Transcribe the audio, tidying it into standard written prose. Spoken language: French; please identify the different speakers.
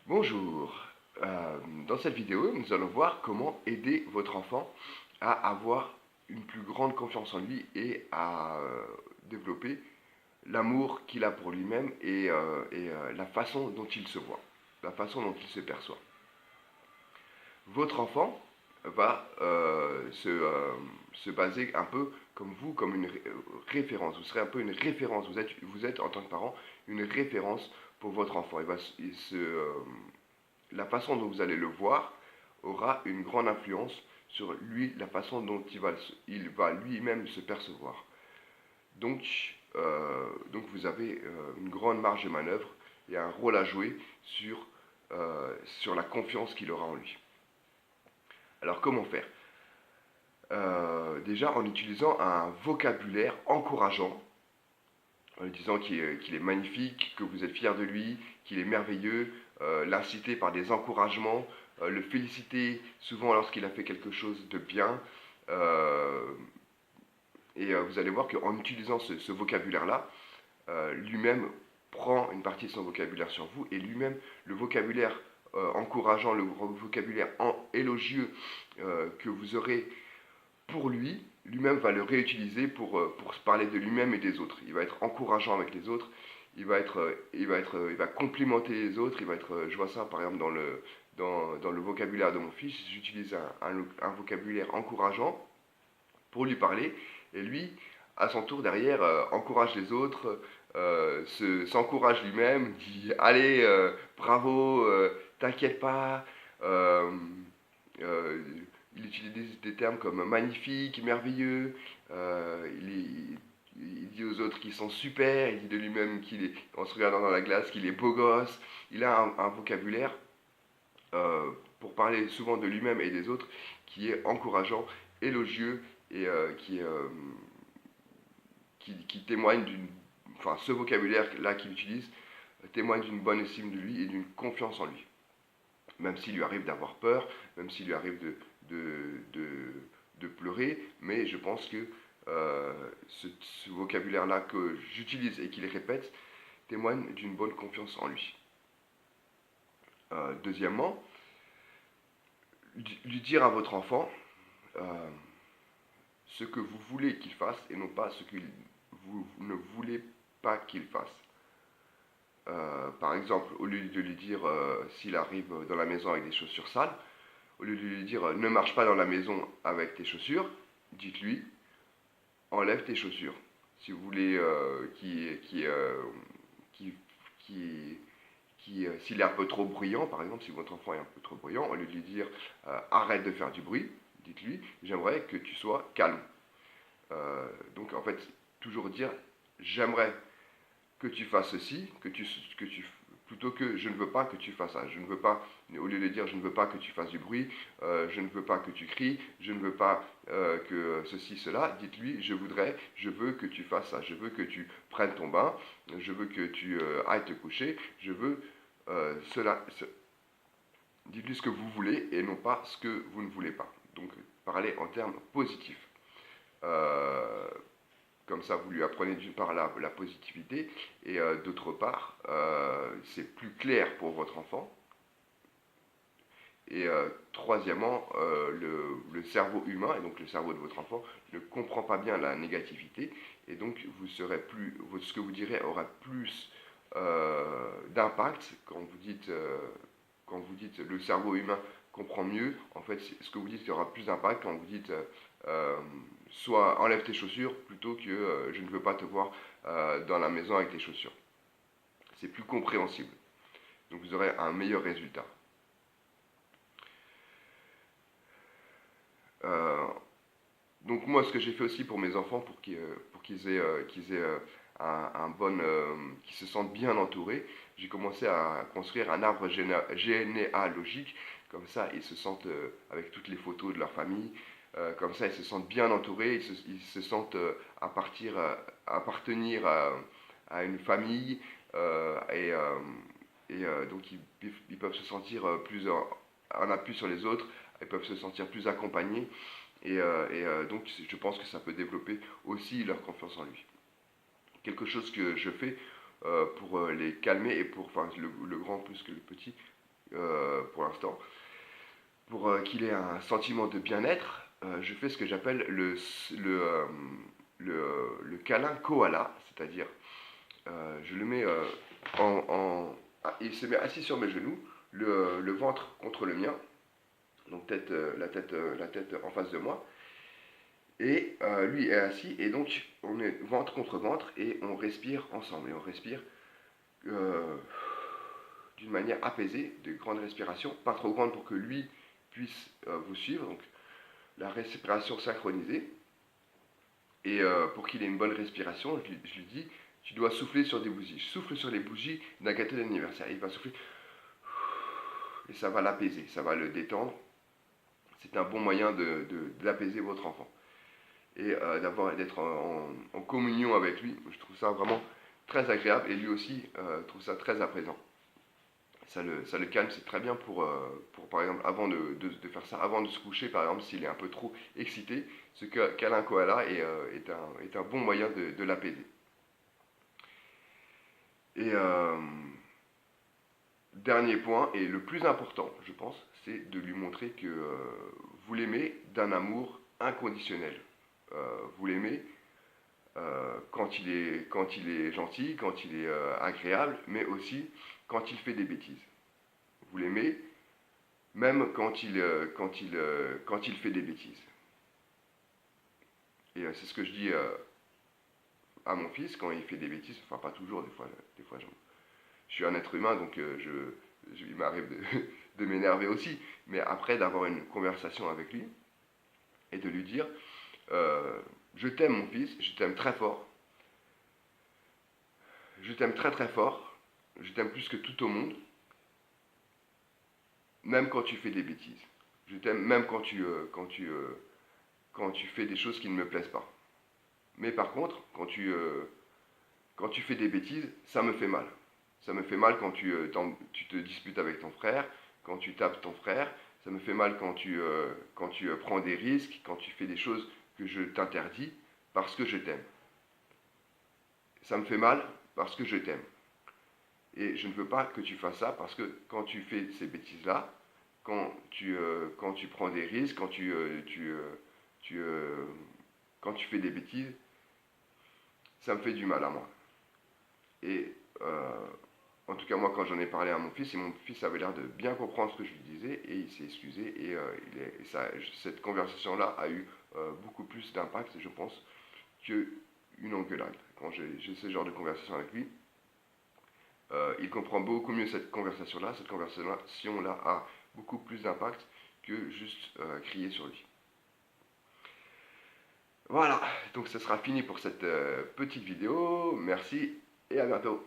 Speaker 1: Bonjour. Dans cette vidéo, nous allons voir comment aider votre enfant à avoir une plus grande confiance en lui et à développer l'amour qu'il a pour lui-même et la façon dont il se voit, la façon dont il se perçoit. Votre enfant va se baser un peu comme vous, comme une référence. Vous serez un peu une référence. Vous êtes en tant que parent une référence pour votre enfant. La façon dont vous allez le voir aura une grande influence sur lui, la façon dont il va lui-même se percevoir. Donc vous avez une grande marge de manœuvre et un rôle à jouer sur la confiance qu'il aura en lui. Alors comment faire? Déjà en utilisant un vocabulaire encourageant, en lui disant qu'il est magnifique, que vous êtes fier de lui, qu'il est merveilleux, l'inciter par des encouragements, le féliciter souvent lorsqu'il a fait quelque chose de bien. Vous allez voir qu'en utilisant ce vocabulaire-là, lui-même prend une partie de son vocabulaire sur vous et lui-même, le vocabulaire encourageant, le vocabulaire élogieux que vous aurez pour lui, lui-même va le réutiliser pour se parler de lui-même et des autres. Il va être encourageant avec les autres, il va complimenter les autres, je vois ça par exemple dans le vocabulaire de mon fils, j'utilise un vocabulaire encourageant pour lui parler, et lui, à son tour derrière, encourage les autres, s'encourage lui-même, dit allez, bravo, t'inquiète pas, euh, euh, il utilise des termes comme magnifique, merveilleux, il dit aux autres qu'ils sont super, il dit de lui-même en se regardant dans la glace, qu'il est beau gosse. Il a un vocabulaire pour parler souvent de lui-même et des autres qui est encourageant, élogieux et qui témoigne enfin ce vocabulaire-là qu'il utilise témoigne d'une bonne estime de lui et d'une confiance en lui. Même s'il lui arrive d'avoir peur, même s'il lui arrive de pleurer, mais je pense que ce vocabulaire-là que j'utilise et qu'il répète témoigne d'une bonne confiance en lui. Deuxièmement, lui dire à votre enfant ce que vous voulez qu'il fasse et non pas ce que vous ne voulez pas qu'il fasse. Par exemple, au lieu de lui dire s'il arrive dans la maison avec des chaussures sales, au lieu de lui dire ne marche pas dans la maison avec tes chaussures, dites-lui enlève tes chaussures. Si vous voulez s'il est un peu trop bruyant, par exemple, si votre enfant est un peu trop bruyant, au lieu de lui dire arrête de faire du bruit, dites-lui j'aimerais que tu sois calme. Donc en fait, toujours dire j'aimerais que tu fasses ceci, plutôt que je ne veux pas que tu fasses ça. Je ne veux pas, au lieu de dire je ne veux pas que tu fasses du bruit, je ne veux pas que tu cries, je ne veux pas que ceci, cela, dites-lui je veux que tu fasses ça, je veux que tu prennes ton bain, je veux que tu ailles te coucher, je veux cela. Dites-lui ce que vous voulez et non pas ce que vous ne voulez pas. Donc parlez en termes positifs. Euh, Comme ça, vous lui apprenez d'une part la positivité et d'autre part, c'est plus clair pour votre enfant. Et troisièmement, le cerveau humain, et donc le cerveau de votre enfant, ne comprend pas bien la négativité. Et donc, ce que vous direz aura plus d'impact quand vous dites le cerveau humain comprend mieux. En fait, ce que vous dites aura plus d'impact quand vous dites soit enlève tes chaussures plutôt que je ne veux pas te voir dans la maison avec tes chaussures. C'est plus compréhensible. Donc vous aurez un meilleur résultat. Euh, donc moi, ce que j'ai fait aussi pour mes enfants, pour qu'ils aient qu'ils se sentent bien entourés, j'ai commencé à construire un arbre généalogique. Comme ça, ils se sentent avec toutes les photos de leur famille. Comme ça, ils se sentent bien entourés. Ils se sentent appartenir à une famille. Donc, ils peuvent se sentir en appui sur les autres. Ils peuvent se sentir plus accompagnés. Donc, je pense que ça peut développer aussi leur confiance en lui. Quelque chose que je fais pour les calmer et enfin, le grand plus que le petit, pour l'instant. Pour qu'il ait un sentiment de bien-être, je fais ce que j'appelle le câlin koala, c'est-à-dire je le mets il se met assis sur mes genoux, le ventre contre le mien, donc la tête en face de moi, et lui est assis, et donc on est ventre contre ventre, et on respire ensemble, et on respire euh, d'une manière apaisée, de grandes respirations, pas trop grandes pour que lui puisse vous suivre, donc la respiration synchronisée, et pour qu'il ait une bonne respiration, je lui dis, tu dois souffler sur des bougies, souffle sur les bougies d'un gâteau d'anniversaire, il va souffler, et ça va l'apaiser, ça va le détendre, c'est un bon moyen d'apaiser votre enfant. Et d'être en communion avec lui, je trouve ça vraiment très agréable, et lui aussi trouve ça très apaisant. Ça le calme, c'est très bien pour par exemple, avant de faire ça, avant de se coucher, par exemple, s'il est un peu trop excité, ce câlin koala est un bon moyen de l'apaiser. Et dernier point, et le plus important, je pense, c'est de lui montrer que vous l'aimez d'un amour inconditionnel. Vous l'aimez quand il est gentil, quand il est agréable, mais aussi quand il fait des bêtises. Vous l'aimez même quand il fait des bêtises. Et c'est ce que je dis à mon fils quand il fait des bêtises, enfin pas toujours, des fois je suis un être humain, donc il m'arrive de m'énerver aussi, mais après d'avoir une conversation avec lui et de lui dire, je t'aime mon fils, je t'aime très fort, je t'aime très très fort, je t'aime plus que tout au monde, même quand tu fais des bêtises. Je t'aime même quand tu fais des choses qui ne me plaisent pas. Mais par contre, quand tu fais des bêtises, ça me fait mal. Ça me fait mal quand tu te disputes avec ton frère, quand tu tapes ton frère. Ça me fait mal quand tu prends des risques, quand tu fais des choses que je t'interdis parce que je t'aime. Ça me fait mal parce que je t'aime. Et je ne veux pas que tu fasses ça parce que quand tu fais ces bêtises-là, quand tu prends des risques, tu, quand tu fais des bêtises, ça me fait du mal à moi. Et en tout cas, moi, quand j'en ai parlé à mon fils, et mon fils avait l'air de bien comprendre ce que je lui disais, et il s'est excusé, et cette conversation-là a eu beaucoup plus d'impact, je pense, qu'une engueulade. Quand j'ai ce genre de conversation avec lui, il comprend beaucoup mieux cette conversation-là. Cette conversation-là a beaucoup plus d'impact que juste crier sur lui. Voilà, donc ce sera fini pour cette petite vidéo. Merci et à bientôt.